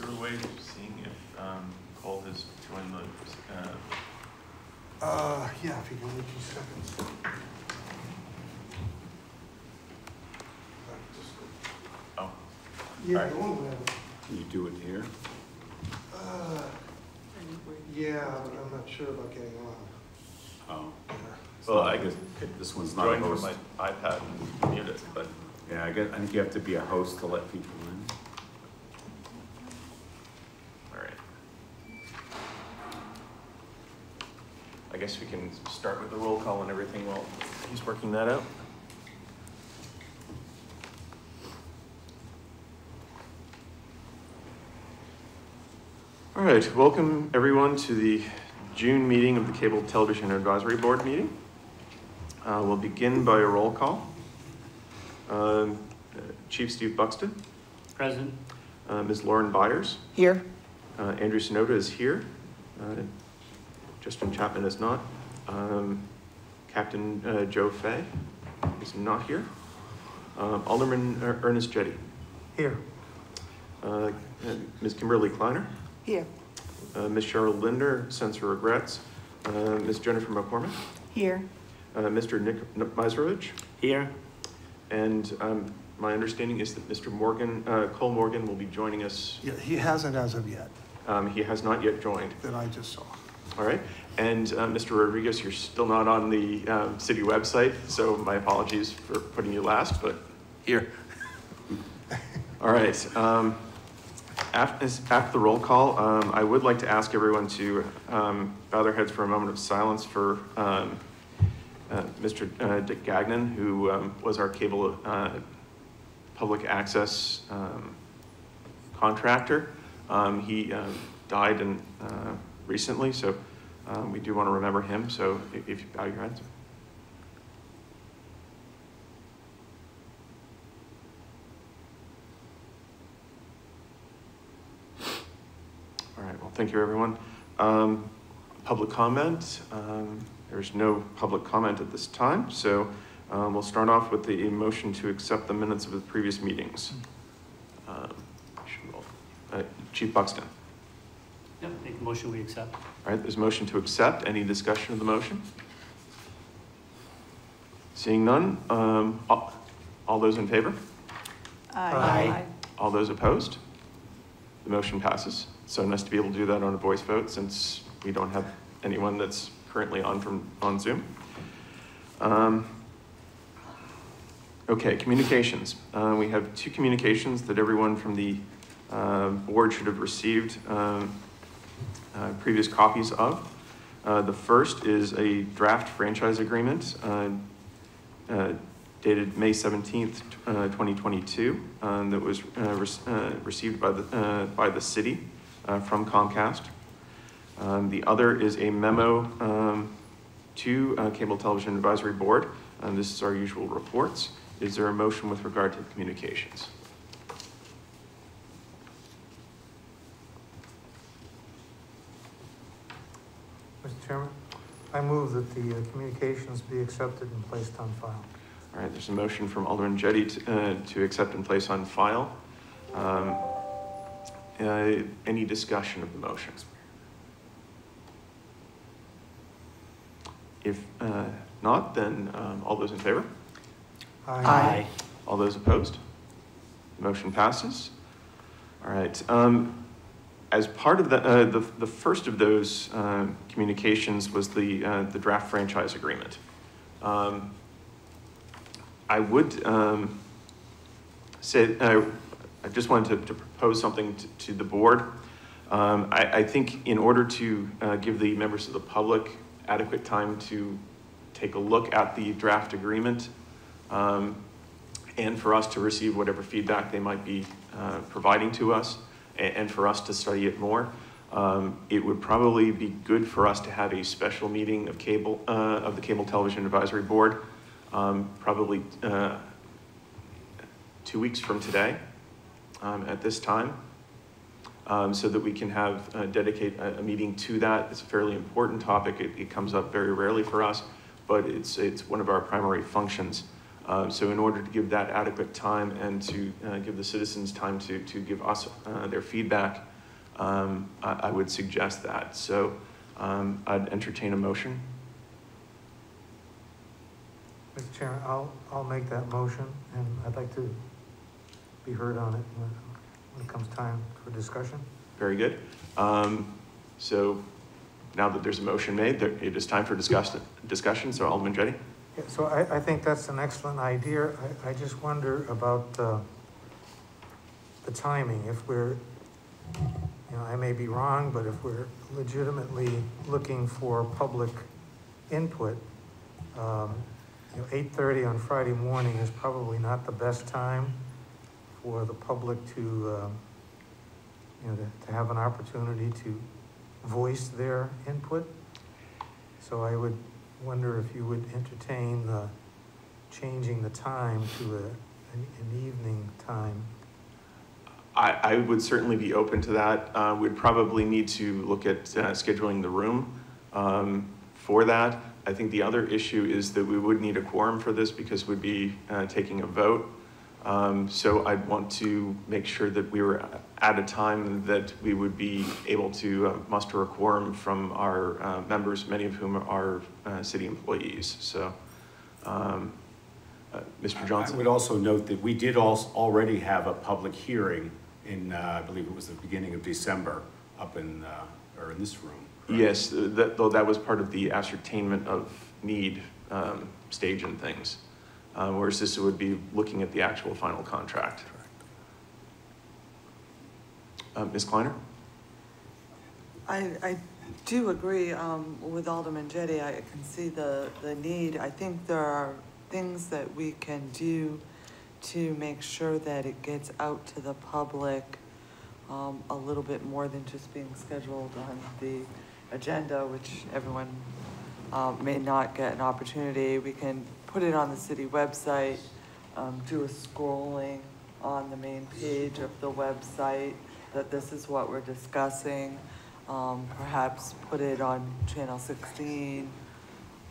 there a way of seeing if Cole has joined the? Yeah, if you can wait 2 seconds. Oh. Yeah, right. the one with. Can you do it here? Yeah, but I'm not sure about getting on. Oh. Yeah. Well, I guess this one's not a join from host. my iPad and mute it, but. Yeah, I think you have to be a host to let people in. All right. I guess we can start with the roll call and everything while he's working that out. All right, welcome everyone to the June meeting of the Cable Television Advisory Board meeting. We'll begin by a roll call. Chief Steve Buxton. Present. Ms. Lauren Byers. Here. Andrew Sonoda is here. Justin Chapman is not. Captain Joe Fay is not here. Alderman Ernest Jetty. Here. Ms. Kimberly Kleiner. Here. Ms. Cheryl Linder sends her regrets. Ms. Jennifer McCormick. Here. Mr. Nick Miserovich. Here. And my understanding is that Mr. Morgan, Cole Morgan, will be joining us. Yeah, he hasn't as of yet, He has not yet joined. that I just saw. All right. And Mr. Rodriguez, you're still not on the city website, so my apologies for putting you last, but here. All right. After the roll call, I would like to ask everyone to bow their heads for a moment of silence for Mr. Dick Gagnon, who was our cable public access contractor. He died recently, so we do want to remember him. So if you bow your heads. All right, well, thank you, everyone. Public comment. There's no public comment at this time, so we'll start off with the motion to accept the minutes of the previous meetings. Chief Buxton. Yep, make a motion we accept. All right, there's a motion to accept. Any discussion of the motion? Seeing none, all those in favor? Aye. All those opposed? The motion passes. So nice to be able to do that on a voice vote since we don't have anyone that's currently on Zoom. Okay, communications. We have 2 communications that everyone from the board should have received previous copies of. The first is a draft franchise agreement dated May 17th, 2022, that was received by the city from Comcast. The other is a memo to Cable Television Advisory Board. This is our usual reports. Is there a motion with regard to communications? Mr. Chairman, I move that the communications be accepted and placed on file. All right, there's a motion from Alderman Jetty to accept and place on file. Any discussion of the motions? If not, then all those in favor? Aye. All those opposed? The motion passes. All right. As part of the first of those communications was the draft franchise agreement. I would say I just wanted to propose something to the board. I think in order to give the members of the public adequate time to take a look at the draft agreement and for us to receive whatever feedback they might be providing to us and for us to study it more, it would probably be good for us to have a special meeting of the Cable Television Advisory Board, probably 2 weeks from today at this time, so that we can have dedicate a meeting to that. It's a fairly important topic. It comes up very rarely for us, but it's one of our primary functions. So in order to give that adequate time and to give the citizens time to give us their feedback, I would suggest that. So I'd entertain a motion. Mr. Chairman, I'll make that motion, and I'd like to be heard on it when it comes time for discussion. Very good. So now that there's a motion made, it is time for discussion. So Alderman Jettie. Yeah, so I think that's an excellent idea. I just wonder about the timing. If we're, I may be wrong, but if we're legitimately looking for public input, 8:30 on Friday morning is probably not the best time for the public to, to have an opportunity to voice their input. So I would wonder if you would entertain changing the time to an evening time. I would certainly be open to that. We'd probably need to look at scheduling the room for that. I think the other issue is that we would need a quorum for this because we'd be taking a vote. So I'd want to make sure that we were at a time that we would be able to muster a quorum from our members, many of whom are city employees. So, Mr. Johnson? I would also note that we did already have a public hearing in, I believe it was the beginning of December, up in, or in this room. Correct? Yes, though that was part of the ascertainment of need stage and things. Whereas this would be looking at the actual final contract. Ms. Kleiner? I do agree with Alderman Jettie. I can see the need. I think there are things that we can do to make sure that it gets out to the public a little bit more than just being scheduled on the agenda, which everyone may not get an opportunity. We can put it on the city website, do a scrolling on the main page of the website that this is what we're discussing. Perhaps put it on channel 16.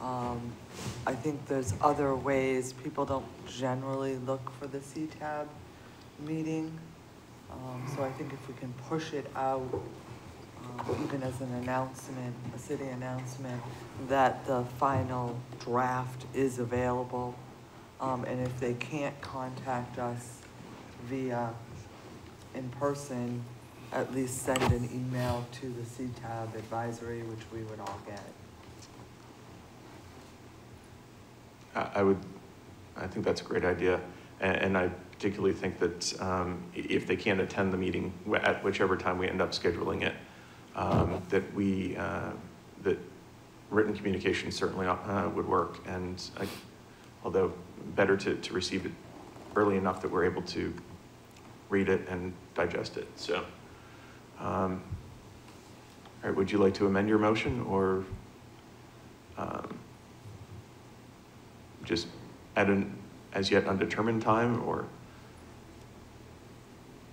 I think there's other ways. People don't generally look for the CTAB meeting. So I think if we can push it out, even as an announcement, a city announcement, that the final draft is available. And if they can't contact us via in person, at least send an email to the CTAB advisory, which we would all get. I think that's a great idea. And I particularly think that if they can't attend the meeting at whichever time we end up scheduling it, that written communication certainly would work. And although better to receive it early enough that we're able to read it and digest it. So, all right, would you like to amend your motion or just at an as yet undetermined time, or?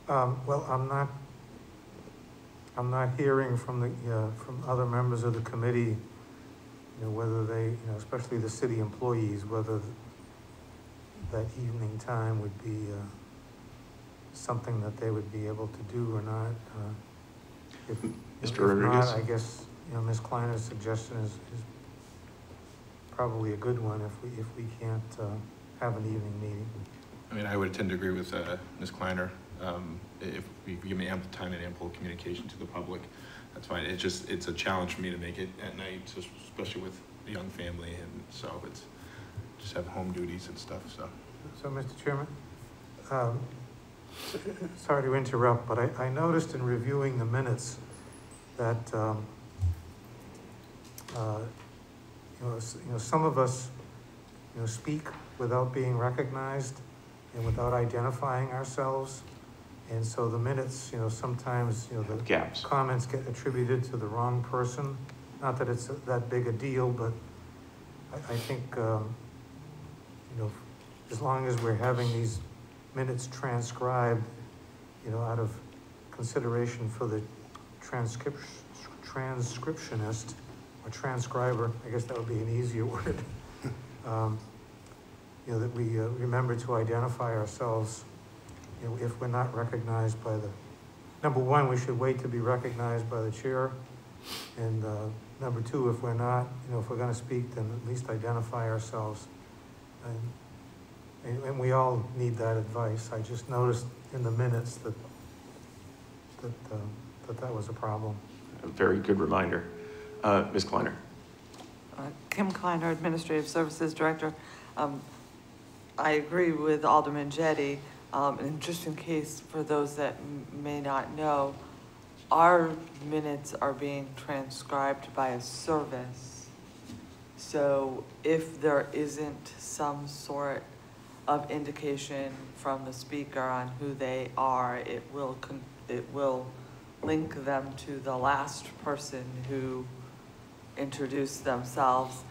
Well, I'm not hearing from from other members of the committee, whether they, especially the city employees, whether that evening time would be something that they would be able to do or not. If Rodriguez? not, I guess Ms. Kleiner's suggestion is probably a good one if we can't have an evening meeting. I mean, I would tend to agree with Ms. Kleiner. If we give me ample time and ample communication to the public, that's fine. It's a challenge for me to make it at night, especially with a young family, and so it's just have home duties and stuff. So, Mr. Chairman, sorry to interrupt, but I noticed in reviewing the minutes that some of us speak without being recognized and without identifying ourselves. And so the minutes, sometimes, the gaps. Comments get attributed to the wrong person. Not that it's that big a deal, but I think, as long as we're having these minutes transcribed, out of consideration for the transcriptionist or transcriber, I guess that would be an easier word, that we remember to identify ourselves, if we're not recognized by the number one, we should wait to be recognized by the chair. And number two, if we're not, if we're gonna speak, then at least identify ourselves. And we all need that advice. I just noticed in the minutes that was a problem. A very good reminder. Ms. Kleiner. Kim Kleiner, Administrative Services Director. I agree with Alderman Jettie. And just in case, for those that may not know, our minutes are being transcribed by a service. So if there isn't some sort of indication from the speaker on who they are, it will link them to the last person who introduced themselves.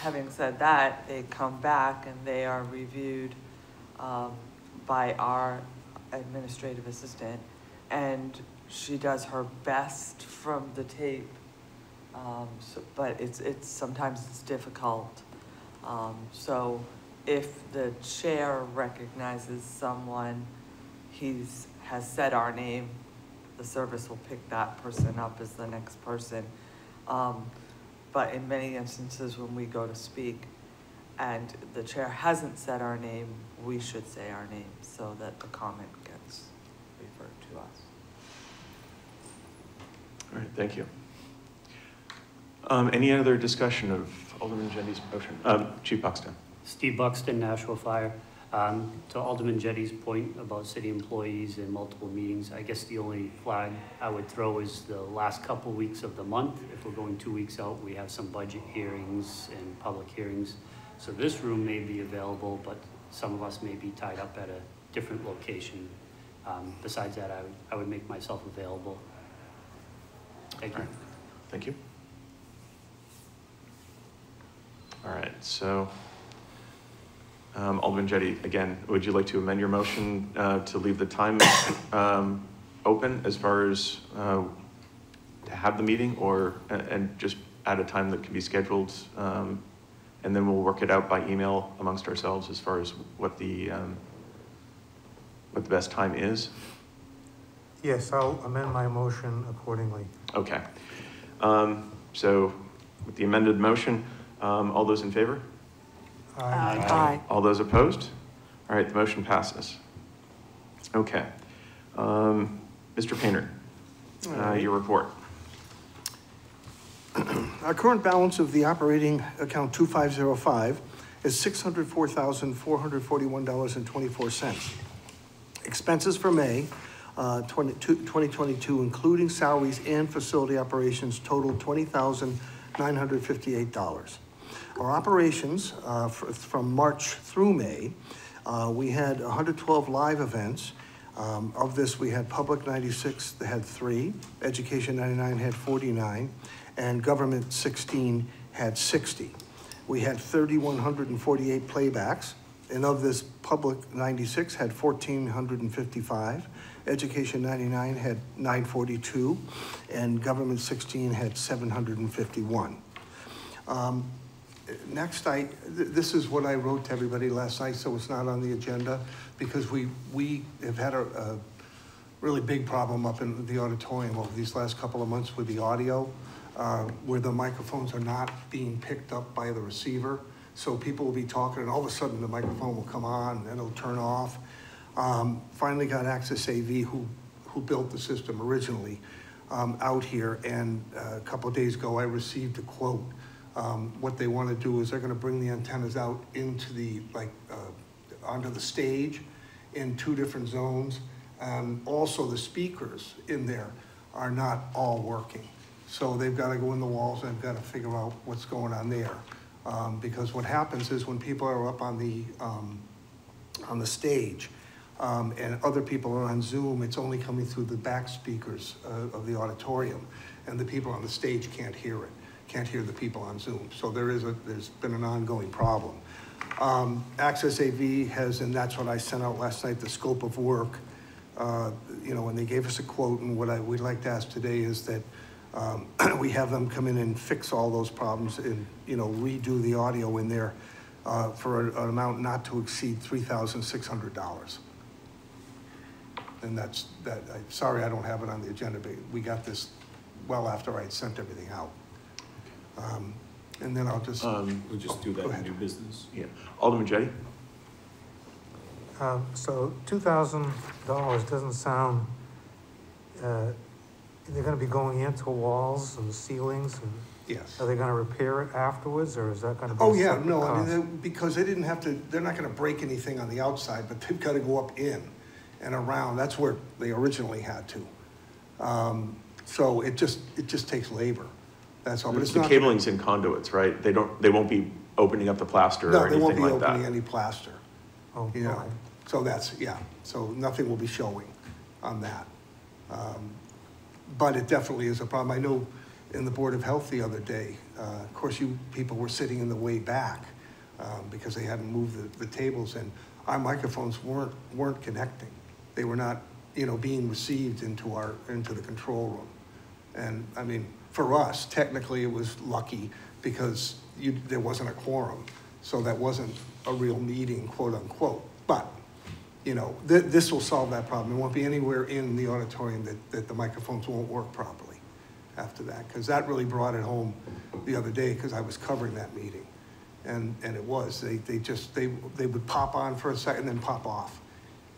Having said that, they come back and they are reviewed by our administrative assistant, and she does her best from the tape, but sometimes it's difficult. So if the chair recognizes someone, has said our name, the service will pick that person up as the next person. But in many instances, when we go to speak and the chair hasn't said our name, we should say our name so that the comment gets referred to us. All right, thank you. Any other discussion of Alderman Jettie's motion? Chief Buxton. Steve Buxton, Nashua Fire. To Alderman Jettie's point about city employees and multiple meetings, I guess the only flag I would throw is the last couple weeks of the month. If we're going 2 weeks out, we have some budget hearings and public hearings. So this room may be available, but some of us may be tied up at a different location. Besides that, I would make myself available. Thank you. All right. Thank you. All right, so Alderman Jettie, again, would you like to amend your motion to leave the time open as far as to have the meeting, or and just add a time that can be scheduled, and then we'll work it out by email amongst ourselves as far as what the best time is? Yes, I'll amend my motion accordingly. Okay. So with the amended motion, all those in favor? Aye. Aye. All those opposed? All right, the motion passes. Okay. Mr. Painter, your report. Our current balance of the operating account 2505 is $604,441.24. Expenses for May 2022, including salaries and facility operations, totaled $20,958. Our operations from March through May, we had 112 live events. Of this, we had Public 96 that had 3, Education 99 had 49, and Government 16 had 60. We had 3,148 playbacks, and of this, Public 96 had 1,455, Education 99 had 942, and Government 16 had 751. Next, this is what I wrote to everybody last night, so it's not on the agenda, because we have had a really big problem up in the auditorium over these last couple of months with the audio, where the microphones are not being picked up by the receiver. So people will be talking, and all of a sudden the microphone will come on, and then it'll turn off. Finally got Access AV, who built the system originally, out here, and a couple of days ago I received a quote. What they want to do is they're going to bring the antennas out into the, onto the stage in 2 different zones. Also the speakers in there are not all working. So they've got to go in the walls and they've got to figure out what's going on there. Because what happens is when people are up on the stage and other people are on Zoom, it's only coming through the back speakers of the auditorium, and the people on the stage can't hear it. Can't hear the people on Zoom. So there's been an ongoing problem. Access AV has, and that's what I sent out last night, the scope of work. When they gave us a quote, and what we'd like to ask today is that we have them come in and fix all those problems and, redo the audio in there for an amount not to exceed $3,600. And sorry I don't have it on the agenda, but we got this well after I'd sent everything out. And then I'll just. We'll just do that go in ahead. new business. Yeah. Alderman Jettie? So $2,000 doesn't sound, they're gonna be going into walls and ceilings, and Yes. are they gonna repair it afterwards, or is that gonna be a Oh, yeah, separate no, I cost? mean, because they didn't have to, they're not gonna break anything on the outside, but they've gotta go up in and around. That's where they originally had to. So it just takes labor. That's all, but it's The not. cabling's in conduits, right? They won't be opening up the plaster No, or they won't anything be like that? opening any plaster, Oh, you know. okay. So that's, yeah, so nothing will be showing on that. But it definitely is a problem. I know in the Board of Health the other day, of course, you people were sitting in the way back because they hadn't moved the tables, and our microphones weren't connecting. They were not, you know, being received into the control room. And I mean, for us, technically it was lucky because there wasn't a quorum. So that wasn't a real meeting, quote unquote. But, you know, this will solve that problem. There won't be anywhere in the auditorium that the microphones won't work properly after that. Because that really brought it home the other day because I was covering that meeting. And it was, they would pop on for a second, then pop off.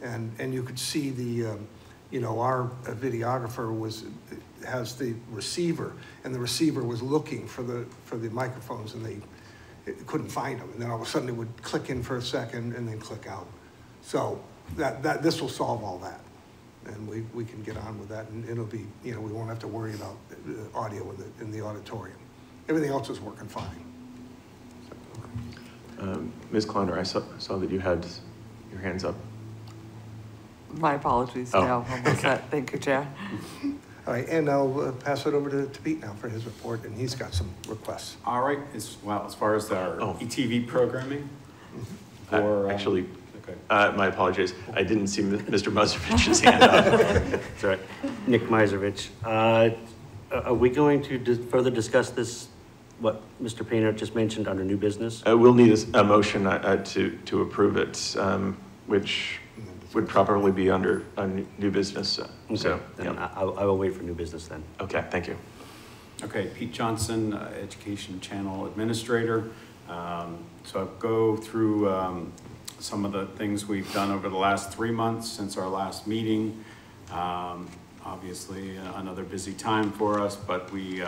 And you could see you know, our videographer has the receiver, and the receiver was looking for the microphones, and they couldn't find them. And then all of a sudden it would click in for a second and then click out. So this will solve all that. And we can get on with that, and it'll be, you know, we won't have to worry about audio in the auditorium. Everything else is working fine. Ms. Kleiner, I saw that you had your hands up. My apologies, Oh, no, I'm all set. Thank you, Chair. All right, and I'll pass it over to Pete now for his report, and he's got some requests. All right, as far as our ETV programming for. Actually, Okay. my apologies. I didn't see Mr. Muzovich's hand up. Sorry. Nick Mizovich. Are we going to further discuss this, what Mr. Painter just mentioned, under new business? We'll need a motion to approve it, which would probably be under new business. So, Then yeah. I will wait for new business then. Okay, thank you. Okay, Pete Johnson, Education Channel Administrator. So I'll go through some of the things we've done over the last 3 months since our last meeting. Obviously, another busy time for us, but we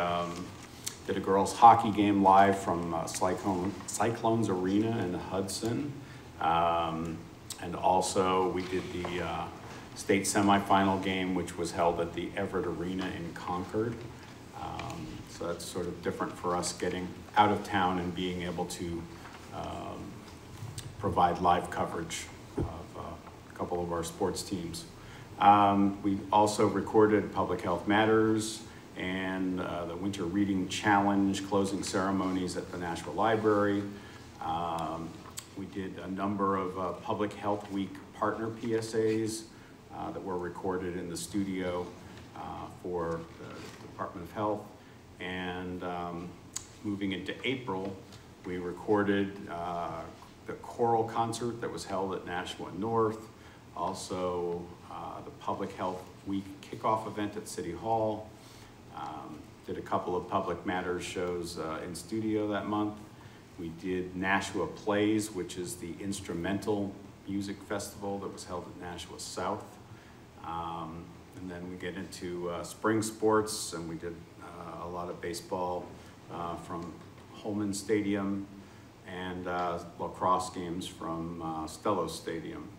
did a girls' hockey game live from Cyclones Arena in Hudson. And also, we did the state semifinal game, which was held at the Everett Arena in Concord. So that's sort of different for us getting out of town and being able to provide live coverage of a couple of our sports teams. We also recorded Public Health Matters and the Winter Reading Challenge closing ceremonies at the Nashville Library. We did a number of Public Health Week partner PSAs that were recorded in the studio for the Department of Health. And moving into April, we recorded the choral concert that was held at Nashua North. Also, the Public Health Week kickoff event at City Hall. Did a couple of Public Matters shows in studio that month. We did Nashua Plays, which is the instrumental music festival that was held at Nashua South. And then we get into spring sports, and we did a lot of baseball from Holman Stadium and lacrosse games from Stello Stadium.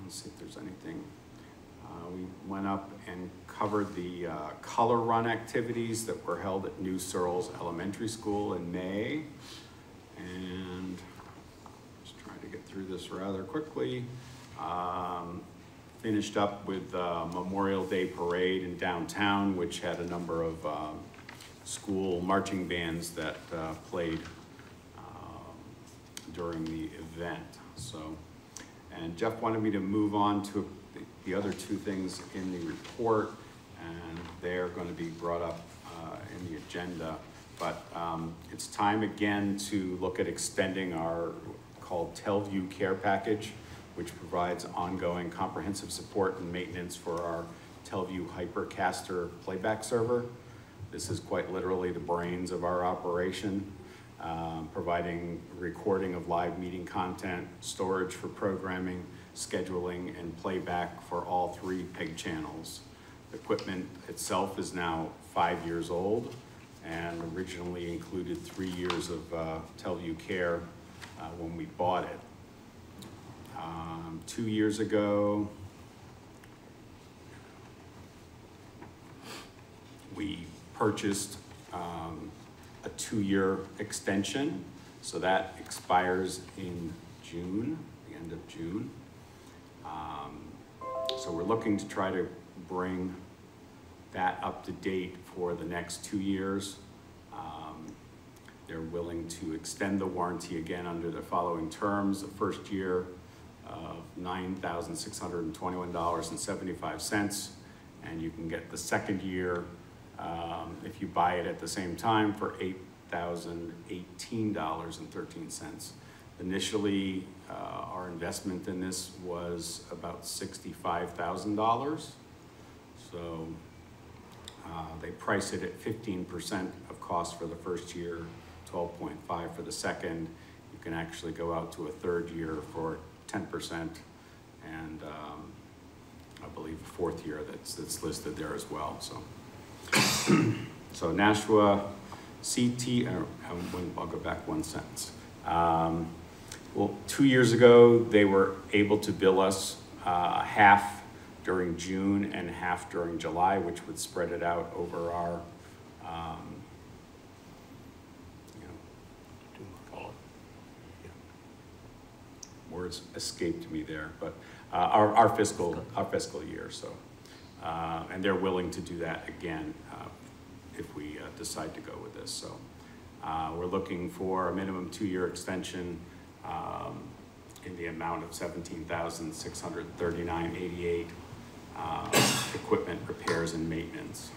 Let's see if there's anything. We went up and covered the color run activities that were held at New Searles Elementary School in May. And just trying to get through this rather quickly. Finished up with Memorial Day Parade in downtown, which had a number of school marching bands that played during the event. So, and Jeff wanted me to move on to the other two things in the report, and they're going to be brought up in the agenda. But it's time again to look at extending our called Telview Care Package, which provides ongoing comprehensive support and maintenance for our Teleview Hypercaster playback server. This is quite literally the brains of our operation, providing recording of live meeting content, storage for programming, scheduling, and playback for all 3 PEG channels. The equipment itself is now 5 years old and originally included 3 years of Teleview care when we bought it. 2 years ago, we purchased a 2-year extension, so that expires in June, the end of June. So we're looking to try to bring that up to date for the next 2 years. They're willing to extend the warranty again under the following terms. The first year of $9,621.75, and you can get the second year if you buy it at the same time for $8,018.13. Initially, our investment in this was about $65,000. So they price it at 15% of cost for the first year, 12.5 for the second. You can actually go out to a third year for 10%, and I believe a fourth year that's listed there as well. So, so Nashua CT, I'll go back one sentence. Well, 2 years ago, they were able to bill us half during June and half during July, which would spread it out over our, words escaped me there, but our fiscal year. So, and they're willing to do that again if we decide to go with this. So, we're looking for a minimum 2-year extension in the amount of $17,639.88. Equipment repairs and maintenance.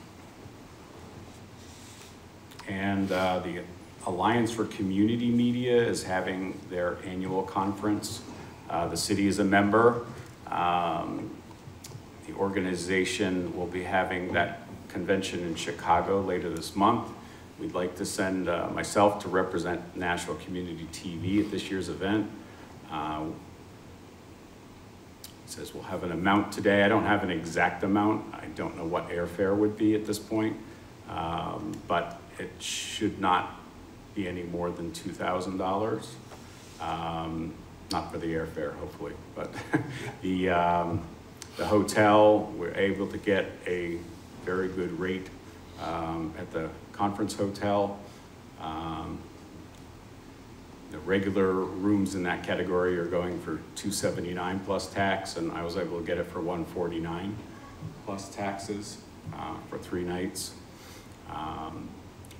And the Alliance for Community Media is having their annual conference. The city is a member. The organization will be having that convention in Chicago later this month. We'd like to send myself to represent National Community TV at this year's event. It says we'll have an amount today. I don't have an exact amount. I don't know what airfare would be at this point, but it should not be any more than $2,000. Not for the airfare, hopefully, but the hotel, we're able to get a very good rate at the conference hotel. The regular rooms in that category are going for $279 plus tax, and I was able to get it for $149 plus taxes for 3 nights.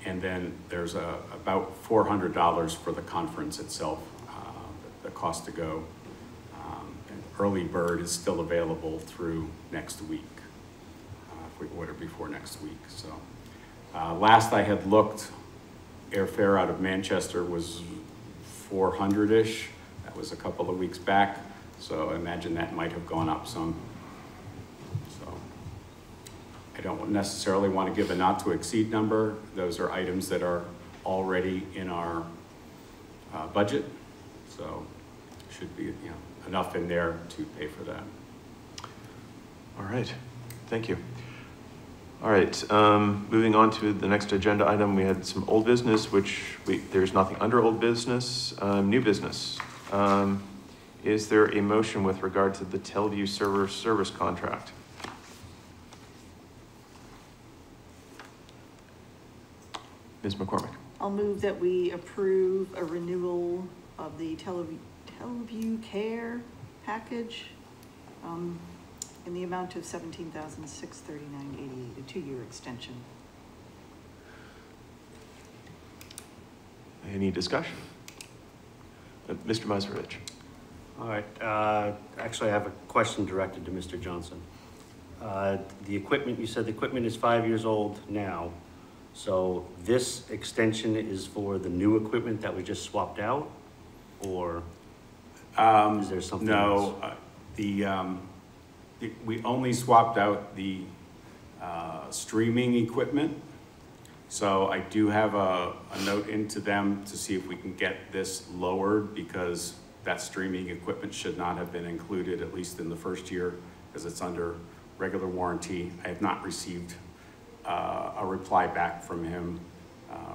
And then there's about $400 for the conference itself, the cost to go. And early bird is still available through next week, if we order before next week. So last I had looked, airfare out of Manchester was $400-ish. That was a couple of weeks back, so I imagine that might have gone up some. So I don't necessarily want to give a not to exceed number. Those are items that are already in our budget, so should be enough in there to pay for that. All right, thank you. All right, moving on to the next agenda item, we had some old business, which there's nothing under old business. New business. Is there a motion with regard to the Teleview server service contract? Ms. McCormick. I'll move that we approve a renewal of the Teleview Care package in the amount of $17,639.88, a 2-year extension. Any discussion? Mr. Mazerovich. All right, actually I have a question directed to Mr. Johnson. The equipment, you said the equipment is 5 years old now. So this extension is for the new equipment that we just swapped out, or? Is there something No, we only swapped out the streaming equipment. So I do have a note into them to see if we can get this lowered, because that streaming equipment should not have been included, at least in the first year, because it's under regular warranty. I have not received a reply back from him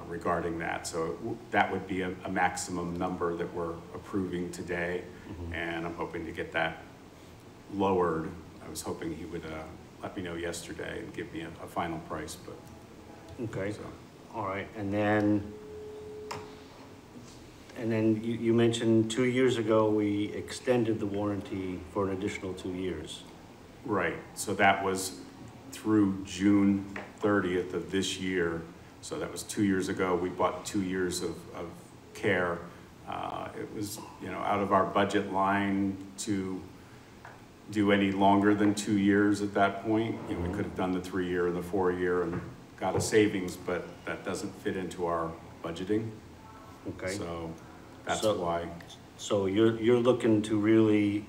regarding that. So that would be a maximum number that we're approving today. And I'm hoping to get that lowered. I was hoping he would let me know yesterday and give me a final price, but. Okay, So. all right, and then you mentioned 2 years ago, we extended the warranty for an additional 2 years. Right, so that was through June 30th of this year. So that was 2 years ago. We bought 2 years of care. It was, out of our budget line to do any longer than 2 years at that point. We could have done the 3-year and the 4-year and got a savings, but that doesn't fit into our budgeting. Okay. So that's So- why. So you're looking to really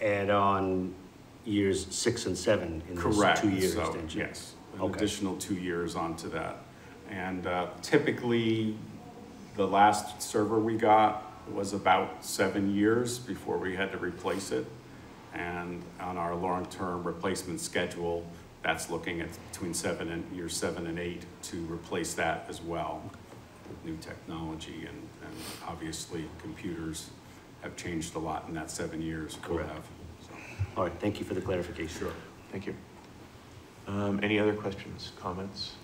add on years 6 and 7 in this Correct. 2-year So, extension? yes, an Okay. additional 2 years onto that. And typically, the last server we got was about 7 years before we had to replace it. And on our long-term replacement schedule, that's looking at between years 7 and 8 to replace that as well with new technology. And obviously, computers have changed a lot in that 7 years. Correct. So. All right, thank you for the clarification. Sure. Thank you. Any other questions, comments?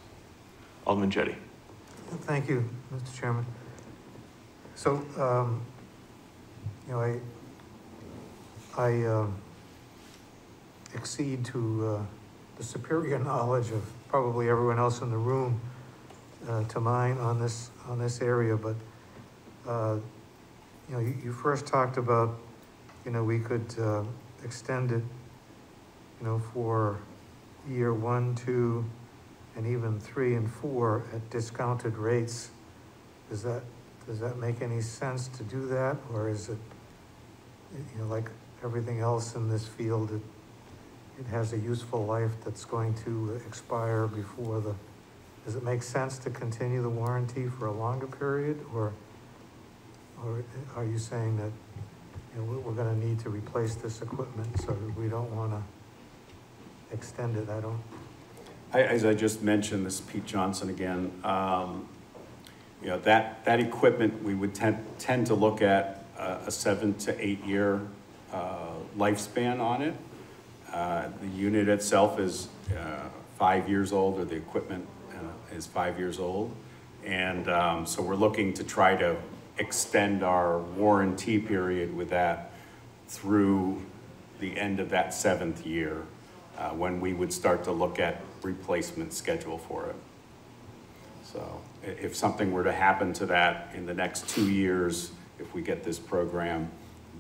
Alderman Jettie. Thank you, Mr. Chairman. So, I accede to the superior knowledge of probably everyone else in the room to mine on this area, but you first talked about we could extend it for year 1, 2, and even 3 and 4 at discounted rates. Does that make any sense to do that, or is it like everything else in this field, it has a useful life that's going to expire before does it make sense to continue the warranty for a longer period, or are you saying that we're going to need to replace this equipment, so we don't want to extend it? As I just mentioned, this is Pete Johnson again. That equipment, we would tend to look at a 7 to 8 year lifespan on it. The unit itself is 5 years old, or the equipment is 5 years old. And so we're looking to try to extend our warranty period with that through the end of that 7th year, when we would start to look at replacement schedule for it. So if something were to happen to that in the next 2 years, if we get this program,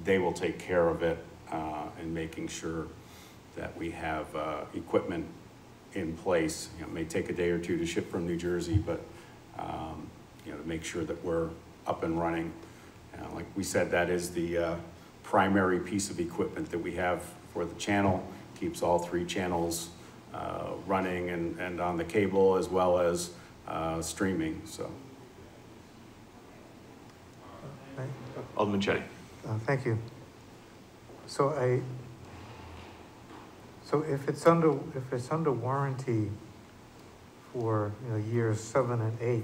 they will take care of it and making sure that we have equipment in place. It may take a day or two to ship from New Jersey, but to make sure that we're up and running. Like we said, that is the primary piece of equipment that we have for the channel. Keeps all 3 channels running and on the cable, as well as streaming. So, Alderman Jettie. Thank you. So if it's under warranty for years 7 and 8,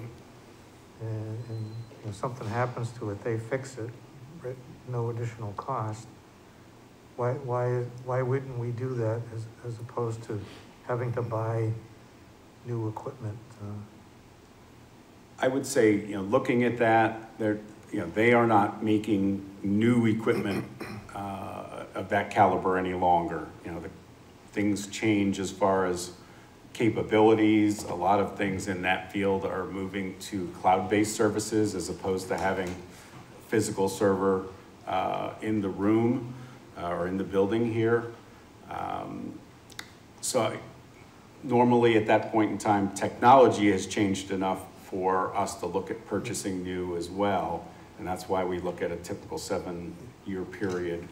and something happens to it, they fix it, at no additional cost. Why wouldn't we do that as opposed to having to buy new equipment? I would say, looking at that, they are not making new equipment of that caliber any longer. Things change as far as capabilities. A lot of things in that field are moving to cloud-based services as opposed to having a physical server in the room or in the building here. So normally at that point in time, technology has changed enough for us to look at purchasing new as well. And that's why we look at a typical 7 year period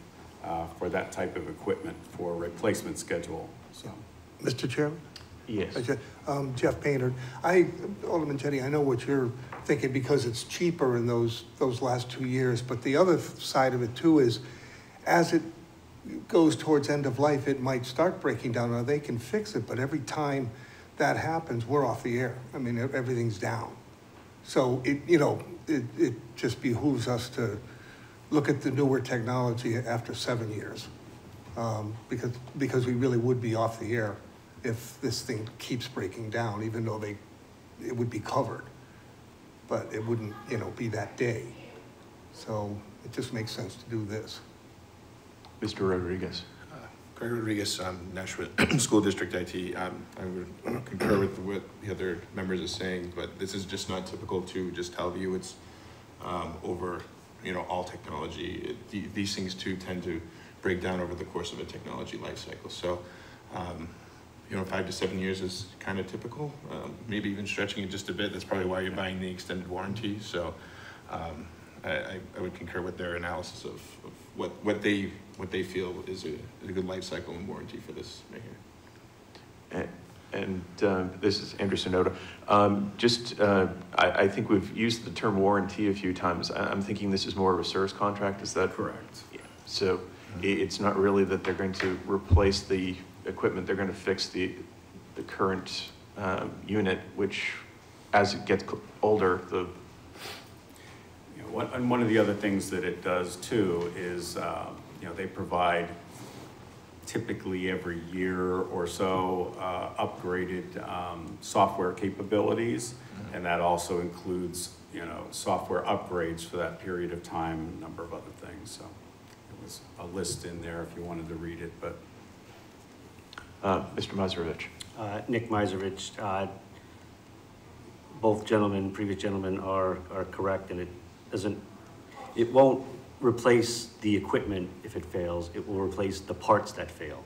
for that type of equipment for replacement schedule, so. Mr. Chairman? Yes. Jeff Painter, Alderman Jettie, I know what you're thinking because it's cheaper in those last 2 years, but the other side of it too is as it goes towards end of life, it might start breaking down. Now they can fix it, but every time that happens, we're off the air. I mean, everything's down. So it just behooves us to look at the newer technology after 7 years, because we really would be off the air if this thing keeps breaking down, even though it would be covered, but it wouldn't, be that day. So it just makes sense to do this. Mr. Rodriguez. Greg Rodriguez, Nashua School District IT. I would concur with what the other members are saying, but this is just not typical to just Teleview. It's over, all technology. These things too tend to break down over the course of a technology life cycle. So, 5 to 7 years is kind of typical. Maybe even stretching it just a bit. That's probably why you're buying the extended warranty. So, I would concur with their analysis of what they feel is a good life cycle and warranty for this right here. And this is Andrew Sonoda. I think we've used the term warranty a few times. I'm thinking this is more of a service contract. Is that correct? Yeah. So it's not really that they're going to replace the equipment. They're going to fix the current unit, which as it gets older, One of the other things that it does too is, they provide typically every year or so upgraded software capabilities, and that also includes, software upgrades for that period of time, a number of other things. So it was a list in there if you wanted to read it, but. Mr. Mazerovich. Nick Mazerovich, both gentlemen, previous gentlemen are correct, and it won't replace the equipment if it fails. It will replace the parts that fail.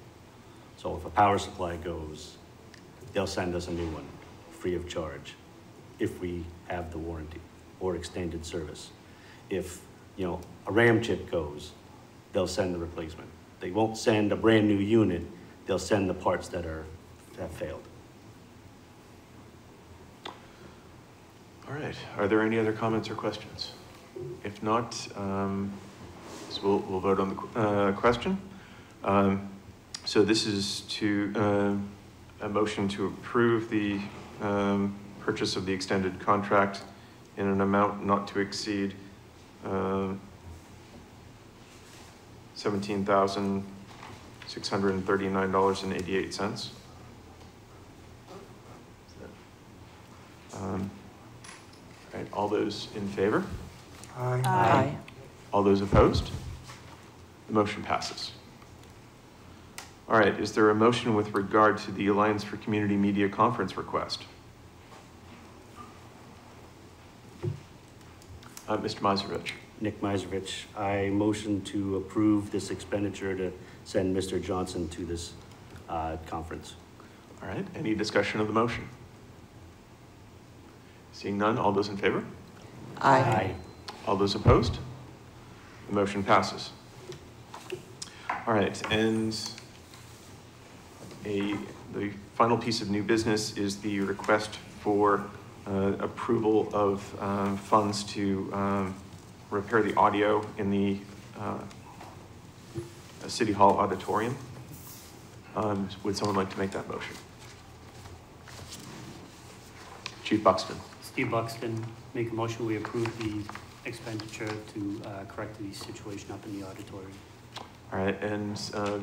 So if a power supply goes, they'll send us a new one free of charge if we have the warranty or extended service. If, a RAM chip goes, they'll send the replacement. They won't send a brand new unit. They'll send the parts that have failed. All right. Are there any other comments or questions? If not, so we'll vote on the question. So this is a motion to approve the purchase of the extended contract in an amount not to exceed $17,639.88. All right, all those in favor? Aye. Aye. All those opposed? The motion passes. All right, is there a motion with regard to the Alliance for Community Media conference request? Mr. Mazerovich. Nick Mazerovich, I motion to approve this expenditure to send Mr. Johnson to this conference. All right, any discussion of the motion? Seeing none, all those in favor? Aye. All those opposed? The motion passes. All right, and the final piece of new business is the request for approval of funds to repair the audio in the City Hall auditorium. Would someone like to make that motion? Chief Buxton. Steve Buxton, make a motion, we approve the expenditure to correct the situation up in the auditorium. All right, and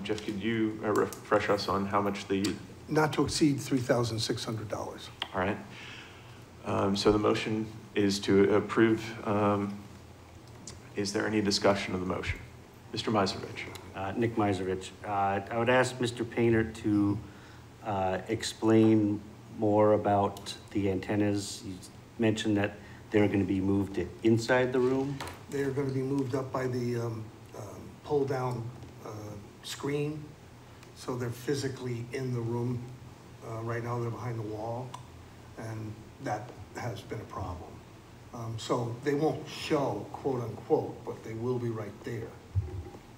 Jeff, could you refresh us on how much the... Not to exceed $3,600. All right. So the motion is to approve. Is there any discussion of the motion? Mr. Mazerovich. Nick Mazerovich, I would ask Mr. Painter to explain more about the antennas. You mentioned that they're going to be moved to inside the room. They're going to be moved up by the pull-down screen, so they're physically in the room. Right now they're behind the wall, and that has been a problem. So they won't show, quote unquote, but they will be right there.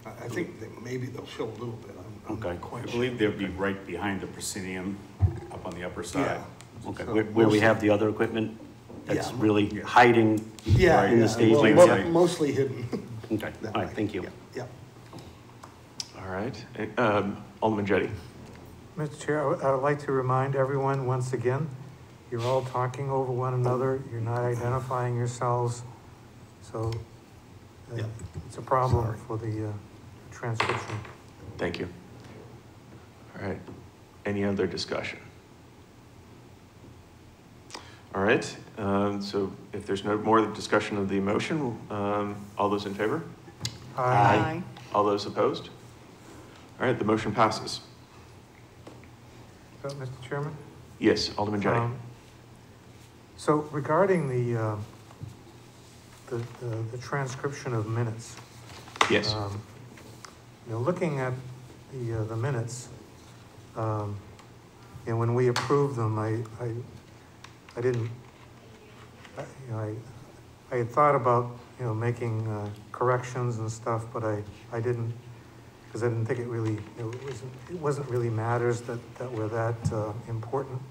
I think that maybe they'll show a little bit. I'm Okay. not quite I sure. believe they'll be right behind the proscenium, up on the upper side. Yeah. Okay, So where we mostly- have the other equipment that's Yeah. really Yeah. hiding Yeah, in the yeah, staging? well, site. mostly hidden. Okay, all that right, way. thank you. Yeah. All right. Alderman Jettie. Mr. Chair, I would like to remind everyone once again, you're all talking over one another, you're not identifying yourselves, so Yeah. it's a problem Sorry. for the transcription. Thank you. All right. Any other discussion? All right. So if there's no more discussion of the motion, all those in favor? Aye. All those opposed? All right, the motion passes. Mr. Chairman? Yes, Alderman Jettie. So regarding the transcription of minutes. Yes. Looking at the minutes, and when we approved them, I didn't, I had thought about, making corrections and stuff, but I didn't, because I didn't think it really, it wasn't really matters that were that important.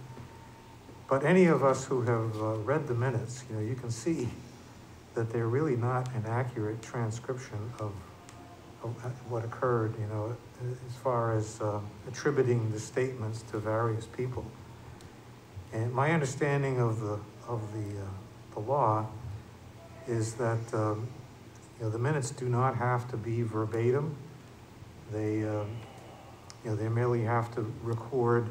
But any of us who have read the minutes, you can see that they're really not an accurate transcription of what occurred, as far as attributing the statements to various people. And my understanding of the law is that the minutes do not have to be verbatim. They they merely have to record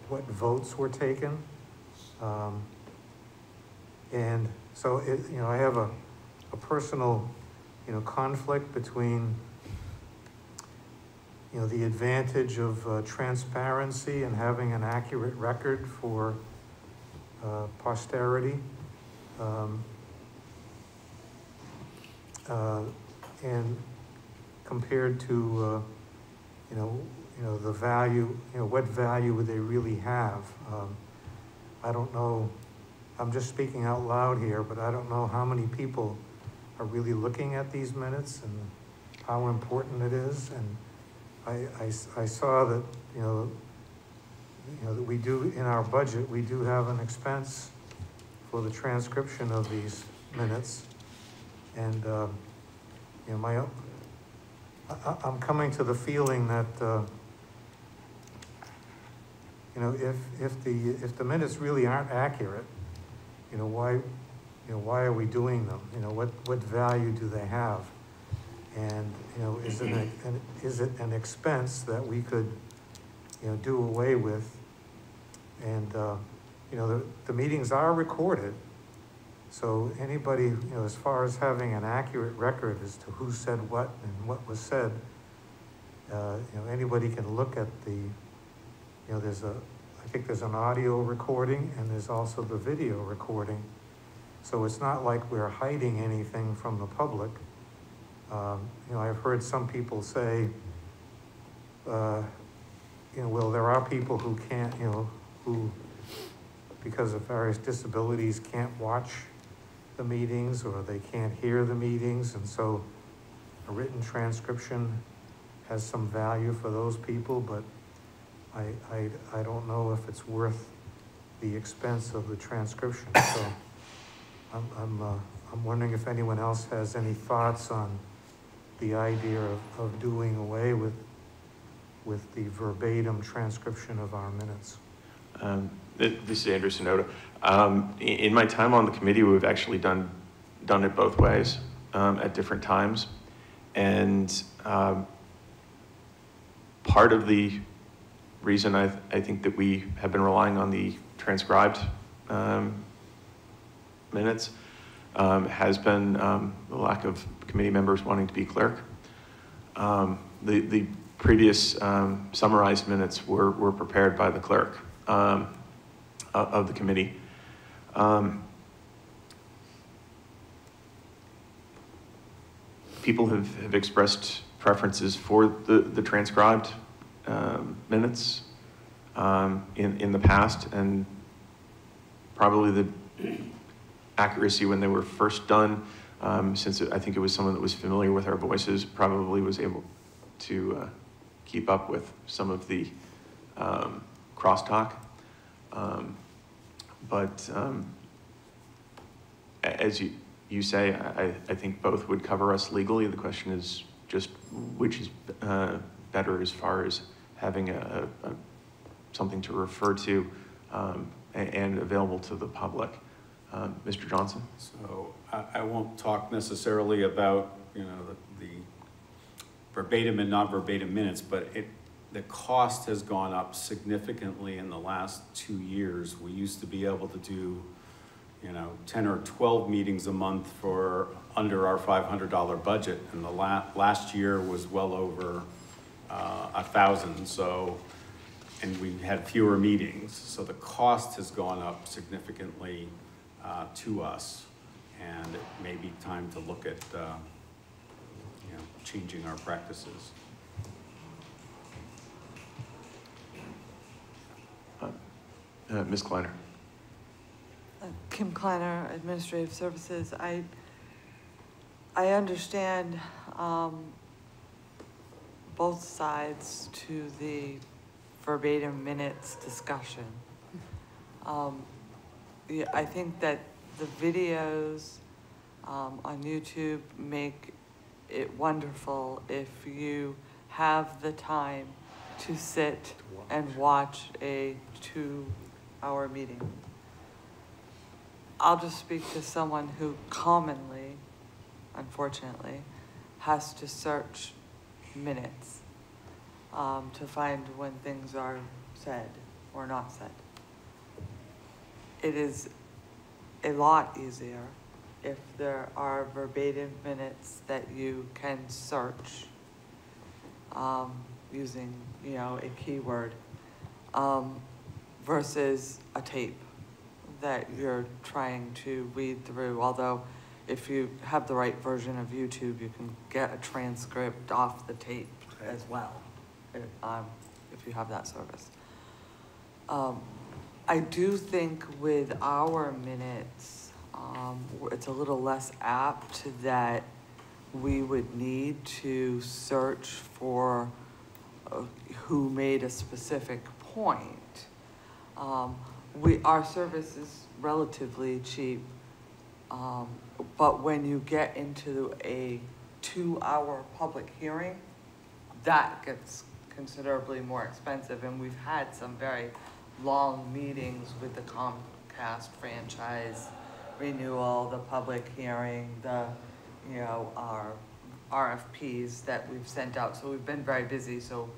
what votes were taken. And so I have a personal conflict between the advantage of transparency and having an accurate record for posterity, and compared to the value, what value would they really have? I don't know, I'm just speaking out loud here, but I don't know how many people are really looking at these minutes and how important it is. And I saw that, that we do, in our budget, we do have an expense for the transcription of these minutes. And, I'm coming to the feeling that, if the minutes really aren't accurate, why are we doing them? What value do they have? And, is it an expense that we could, do away with? And, the meetings are recorded. So anybody, as far as having an accurate record as to who said what and what was said, anybody can look at the, I think there's an audio recording and there's also the video recording. So it's not like we're hiding anything from the public. I've heard some people say, well, there are people who can't, who, because of various disabilities, can't watch the meetings or they can't hear the meetings, and so a written transcription has some value for those people, but I don't know if it's worth the expense of the transcription. So I'm wondering if anyone else has any thoughts on the idea of doing away with the verbatim transcription of our minutes. This is Andrew Sonoda. In my time on the committee, we've actually done it both ways at different times. And part of the reason I think that we have been relying on the transcribed minutes has been the lack of committee members wanting to be clerk. The previous summarized minutes were prepared by the clerk of the committee. People have expressed preferences for the transcribed minutes in the past, and probably the accuracy when they were first done since I think it was someone that was familiar with our voices, probably was able to keep up with some of the crosstalk. But as you say, I think both would cover us legally. The question is just which is better as far as having something to refer to and available to the public. Mr. Johnson? So I won't talk necessarily about, you know, the verbatim and non-verbatim minutes, but the cost has gone up significantly in the last 2 years. We used to be able to do, you know, 10 or 12 meetings a month for under our $500 budget, and the last year was well over 1,000. So, and we had fewer meetings, so the cost has gone up significantly to us, and it may be time to look at you know, changing our practices. Ms. Kleiner? Kim Kleiner, Administrative Services. I understand both sides to the verbatim minutes discussion. Yeah, I think that the videos on YouTube make it wonderful if you have the time to sit and watch a 2-hour meeting. I'll just speak to someone who commonly, unfortunately, has to search minutes to find when things are said or not said. It is a lot easier if there are verbatim minutes that you can search using, you know, a keyword versus a tape that you're trying to read through. Although if you have the right version of YouTube, you can get a transcript off the tape as well, if you have that service. I do think with our minutes, it's a little less apt that we would need to search for who made a specific point. Our service is relatively cheap, but when you get into a 2-hour public hearing, that gets considerably more expensive, and we've had some very long meetings with the Comcast franchise renewal, the public hearing, the, you know, our RFPs that we've sent out. So we've been very busy. So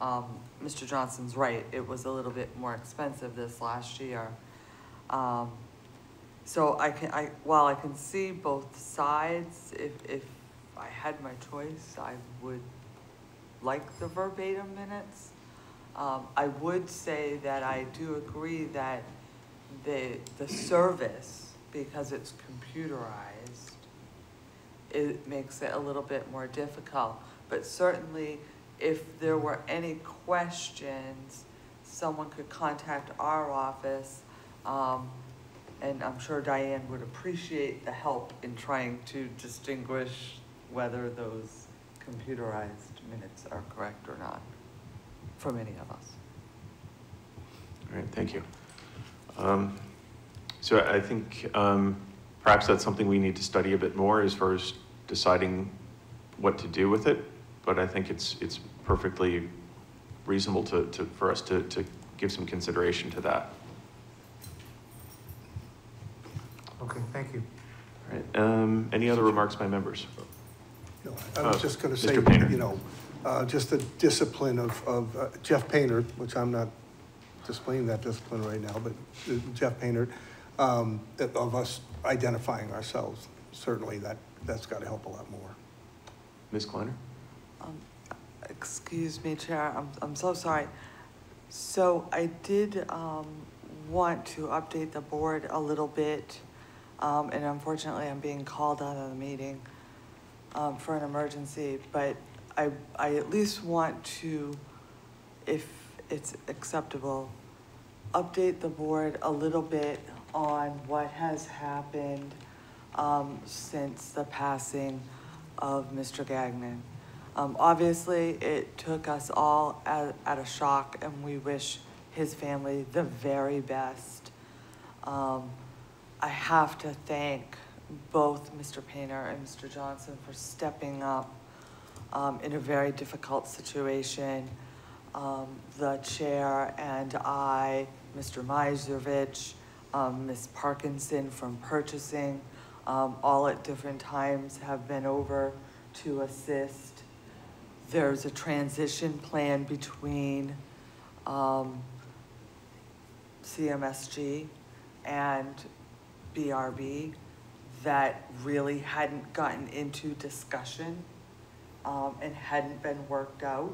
Mr. Johnson's right. It was a little bit more expensive this last year. So while I can see both sides, if I had my choice, I would like the verbatim minutes. I would say that I do agree that the service, because it's computerized, it makes it a little bit more difficult. But certainly, if there were any questions, someone could contact our office, and I'm sure Diane would appreciate the help in trying to distinguish whether those computerized minutes are correct or not, for many of us. All right, thank you. So I think perhaps that's something we need to study a bit more as far as deciding what to do with it. But I think it's perfectly reasonable for us to give some consideration to that. Okay, thank you. All right. Any other remarks by members? No, I was just going to say, Mr. Painter. you know, just the discipline of Jeff Painter, which I'm not displaying that discipline right now, but Jeff Painter, of us identifying ourselves, certainly that's got to help a lot more. Ms. Kleiner? Excuse me, Chair, I'm so sorry. So I did want to update the board a little bit, and unfortunately I'm being called out of the meeting for an emergency, but I at least want to, if it's acceptable, update the board a little bit on what has happened since the passing of Mr. Gagnon. Obviously, it took us all at a shock, and we wish his family the very best. I have to thank both Mr. Painter and Mr. Johnson for stepping up in a very difficult situation. The chair and I, Mr. Mizervich, Ms. Parkinson from purchasing, all at different times have been over to assist. There's a transition plan between CMSG and BRB that really hadn't gotten into discussion and hadn't been worked out.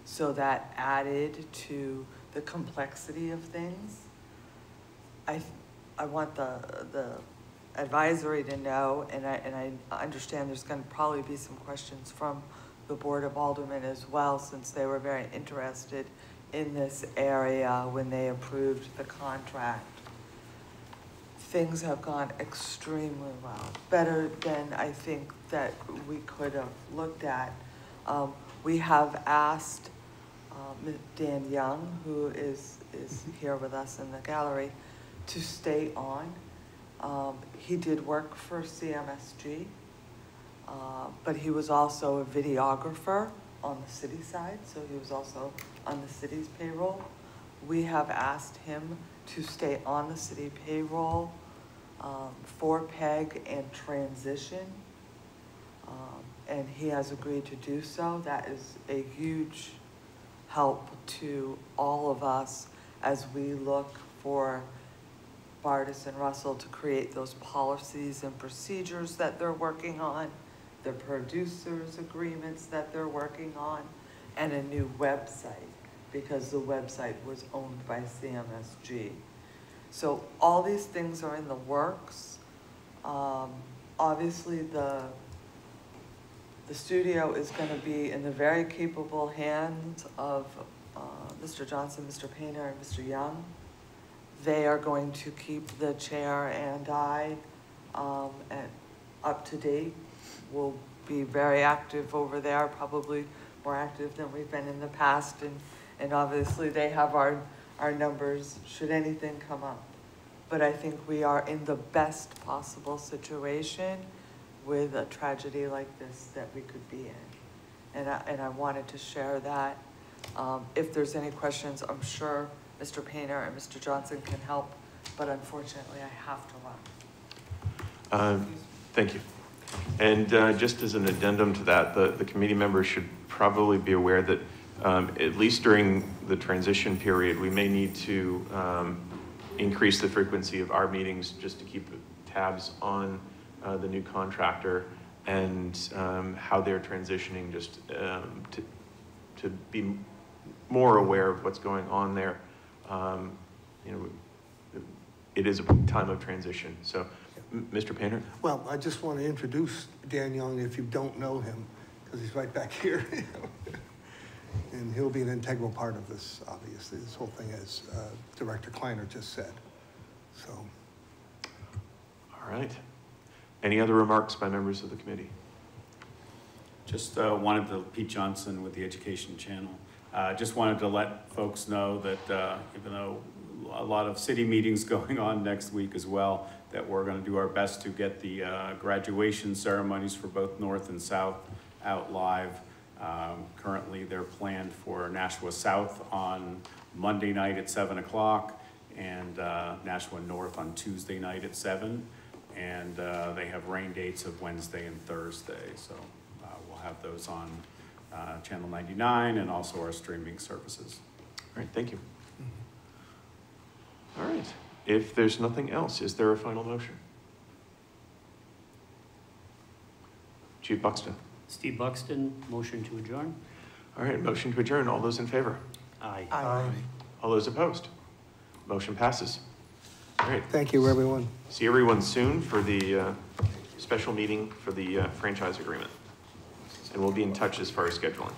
So that added to the complexity of things. I want the advisory to know, and I understand there's going to probably be some questions from the Board of Aldermen as well, since they were very interested in this area when they approved the contract. Things have gone extremely well, better than I think that we could have looked at. We have asked Dan Young, who is here with us in the gallery, to stay on. He did work for CMSG, but he was also a videographer on the city side, so he was also on the city's payroll. We have asked him to stay on the city payroll for PEG and transition, and he has agreed to do so. That is a huge help to all of us as we look for Bardis and Russell to create those policies and procedures that they're working on, the producers agreements that they're working on, and a new website, because the website was owned by CMSG. So all these things are in the works. Obviously the studio is going to be in the very capable hands of Mr. Johnson, Mr. Painter, and Mr. Young. They are going to keep the chair and I up to date. We'll be very active over there, probably more active than we've been in the past, and obviously they have our numbers should anything come up. But I think we are in the best possible situation with a tragedy like this that we could be in. And I wanted to share that. If there's any questions, I'm sure Mr. Painter and Mr. Johnson can help, but unfortunately I have to run. Thank you. And just as an addendum to that, the committee members should probably be aware that at least during the transition period, we may need to increase the frequency of our meetings just to keep tabs on the new contractor and how they're transitioning, just to be more aware of what's going on there. You know, it is a time of transition. So, Mr. Painter? Well, I just want to introduce Dan Young if you don't know him, because he's right back here. And he'll be an integral part of this, obviously, this whole thing, as Director Kleiner just said. So. All right. Any other remarks by members of the committee? Just wanted to, Pete Johnson with the Education Channel. Just wanted to let folks know that even though a lot of city meetings going on next week as well, that we're going to do our best to get the graduation ceremonies for both North and South out live. Currently they're planned for Nashua South on Monday night at 7 o'clock and Nashua North on Tuesday night at 7. And they have rain dates of Wednesday and Thursday. So we'll have those on Channel 99 and also our streaming services. All right, thank you. All right, if there's nothing else, is there a final motion? Chief Buxton. Steve Buxton, motion to adjourn. All right, motion to adjourn. All those in favor? Aye. Aye. All those opposed? Motion passes. All right. Thank you, everyone. See everyone soon for the special meeting for the franchise agreement. And we'll be in touch as far as scheduling.